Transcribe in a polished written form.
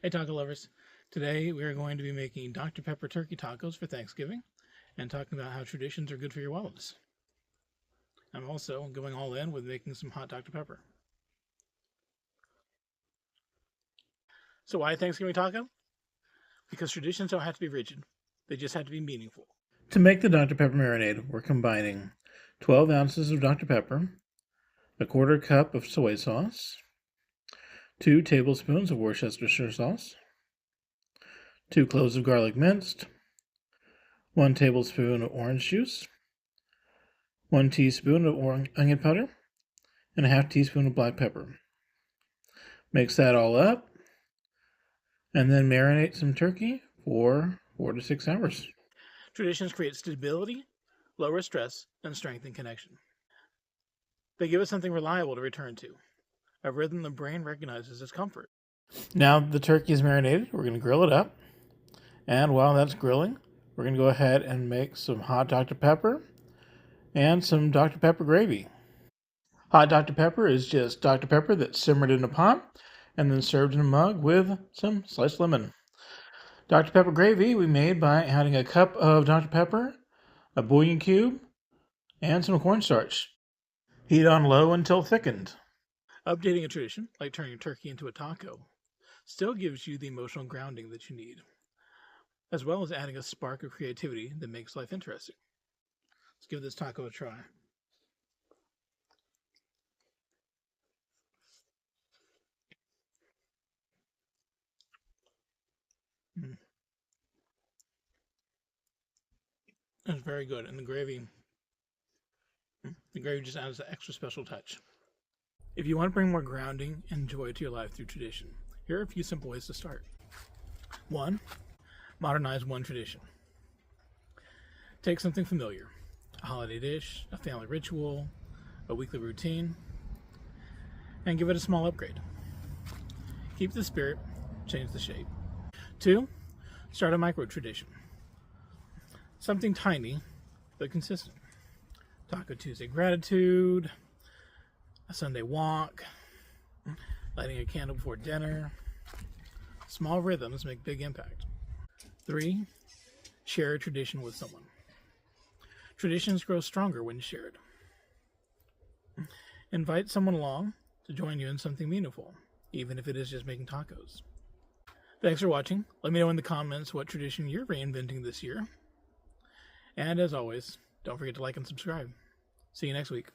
Hey taco lovers. Today we are going to be making Dr. Pepper turkey tacos for Thanksgiving and talking about how traditions are good for your wellness. I'm also going all in with making some hot Dr. Pepper. So why Thanksgiving taco? Because traditions don't have to be rigid. They just have to be meaningful. To make the Dr. Pepper marinade, we're combining 12 ounces of Dr. Pepper, a quarter cup of soy sauce, 2 tablespoons of Worcestershire sauce, 2 cloves of garlic minced, 1 tablespoon of orange juice, 1 teaspoon of onion powder, and a half teaspoon of black pepper. Mix that all up, and then marinate some turkey for 4 to 6 hours. Traditions create stability, lower stress, and strengthen connection. They give us something reliable to return to, a rhythm the brain recognizes as comfort. Now the turkey is marinated, we're going to grill it up. And while that's grilling, we're going to go ahead and make some hot Dr. Pepper and some Dr. Pepper gravy. Hot Dr. Pepper is just Dr. Pepper that's simmered in a pot and then served in a mug with some sliced lemon. Dr. Pepper gravy we made by adding a cup of Dr. Pepper, a bouillon cube, and some cornstarch. Heat on low until thickened. Updating a tradition, like turning a turkey into a taco, still gives you the emotional grounding that you need, as well as adding a spark of creativity that makes life interesting. Let's give this taco a try. It's very good, and the gravy just adds an extra special touch. If you want to bring more grounding and joy to your life through tradition, here are a few simple ways to start. 1. Modernize one tradition. Take something familiar, a holiday dish, a family ritual, a weekly routine, and give it a small upgrade. Keep the spirit, change the shape. 2. Start a micro tradition. Something tiny, but consistent. Taco Tuesday gratitude, a Sunday walk, lighting a candle before dinner. Small rhythms make big impact. 3. Share a tradition with someone. Traditions grow stronger when shared. Invite someone along to join you in something meaningful, even if it is just making tacos. Thanks for watching. Let me know in the comments what tradition you're reinventing this year. And as always, don't forget to like and subscribe. See you next week.